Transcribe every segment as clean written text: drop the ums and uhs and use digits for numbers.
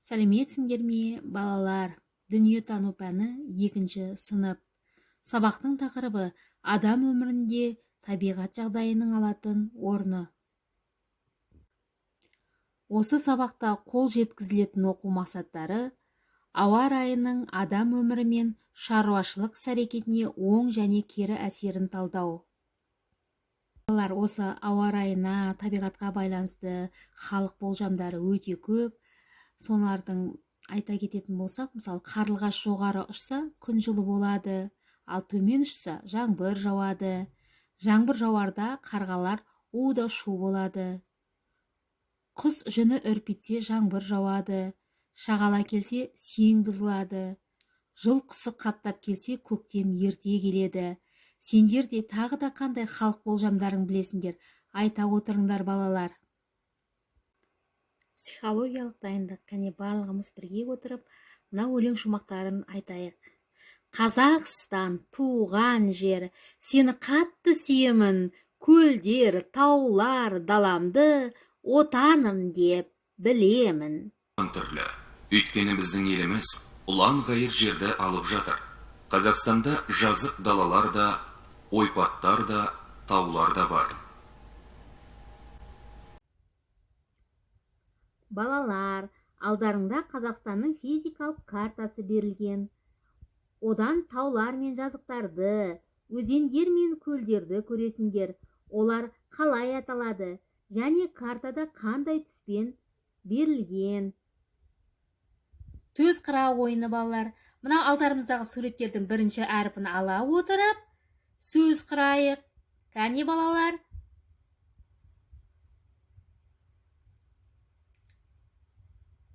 Сәлеметсіңдер ме, балалар? Дүниетану пәні 2 сынып. Сабақтың тақырыбы адам өмірінде табиғат жағдайының алатын орны. Осы сабақта қол жеткізілетін оқу мақсаттары ауа райының адам өмірі мен шаруашылық іс-әрекетіне оң және кері әсерін талдау. Балалар, осы ауа райына, табиғатқа байланысты халық болжамдары өте көп. Солардың айта кететін болсақ, мысалы, қарлығаш жоғары ұшса, күн жылы болады, ал төмен ұшса, жаңбыр жауады. Жаңбыр жауарда қарғалар у-да шу болады. Құс жүні үрпитсе, жаңбыр жауады. Шағала келсе, сең бұзылады. Жыл құсы қаптап келсе, көктем ерте келеді. Сендер де тағы да қандай халық болжамдарын білесіңдер? Айта отырыңдар, балалар. Психологиялық дайындық, кәне барлығымыз бірге отырып, мына өлең шумақтарын айтайық. Қазақстан, туған жер, сені қатты сүйемін, көлдер, таулар, даламды отаным деп білемін. Түрлі. Өйткені біздің еліміз ұлан ғайыр жерді алып жатыр. Қазақстанда жазық далалар да, ойпаттар да, таулар да бар. Балалар, алдарыңда Қазақстанның физикалық картасы берілген. Одан таулар мен жазықтарды, өзендер мен көлдерді көресіңдер. Олар қалай аталады және картада қандай түспен берілген? Сөз қырау ойыны, балалар. Мына алдарымыздағы суреттердің бірінші әрпін ала отырып, сөз қырайық. Кәне, балалар.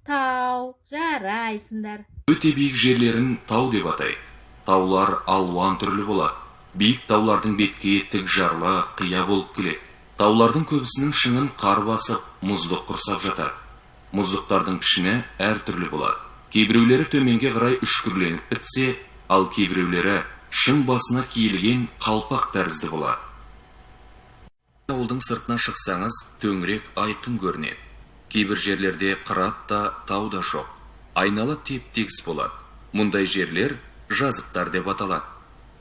Тау, жарайсыңдар. Өте биік жерлерін тау деп атайды. Таулар алуан түрлі болады. Биік таулардың беткейі тік жарлы, қия болып келеді. Таулардың көбісінің шыңын қар басып, мұздық құрсап жатыр. Мұздықтардың пішіні әртүрлі болады. Кейбіреулері төменге қарай үшкірленіп бітсе, ал кейбіреулері шың басына киілген қалпақ тәрізді болады. Ауылдың сыртына шықсаңыз, төңірек айқын көрінеді. Кейбір жерлерде қырат та, тау да жоқ. Айнала теп-тегіс болады. Мұндай жерлер жазықтар деп аталады.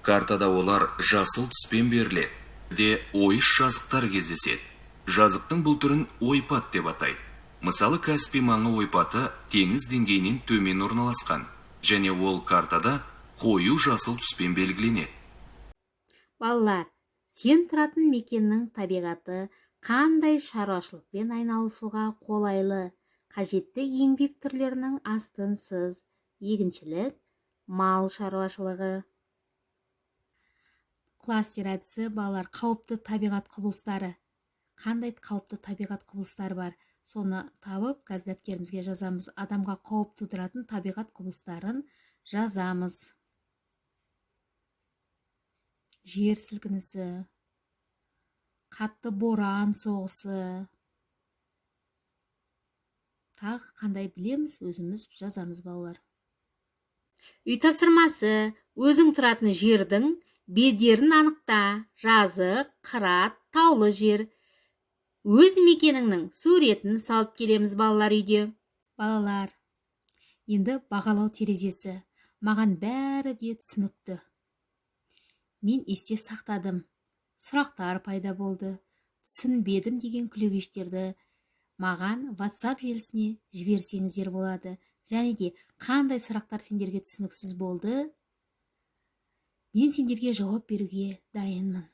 Картада олар жасыл түспен беріледі. Де ойыш жазықтар кездеседі. Жазықтың бұл түрін ойпат деп атайды. Мысалы, Каспий маңы ойпаты теңіз деңгейінен төмен орналасқан, және ол картада қою жасыл түспен белгіленеді. Балалар, сен тұратын мекеннің табиғаты қандай шаруашылықпен айналысуға қолайлы? Қажетті еңбек түрлерінің астынсыз: егіншілік, мал шаруашылығы. Кластер әдісі, балалар, қауіпті табиғат құбылыстары. Қандай қауіпті табиғат құбылыстары бар? Соны табып, қазір дәптерімізге жазамыз. Адамға қауіп тудыратын табиғат құбылыстарын жазамыз. Жер сілкінісі, қатты боран соғысы. Тағы қандай білеміз, өзіміз жазамыз, балалар. Үй тапсырмасы: өзің тұратын жердің бедерін анықта. Жазық, қырат, таулы жер. Өз мекеніңнің суретін салып келеміз, балалар, үйде. Балалар, енді бағалау терезесі. Маған бәрі де түсінікті. Мен есте сақтадым. Сұрақтар пайда болды. Түсінбедім деген күлегештерді маған WhatsApp желісіне жіберсеңіздер болады. Және де қандай сұрақтар сендерге түсініксіз болды, мен сендерге жауап беруге дайынмын.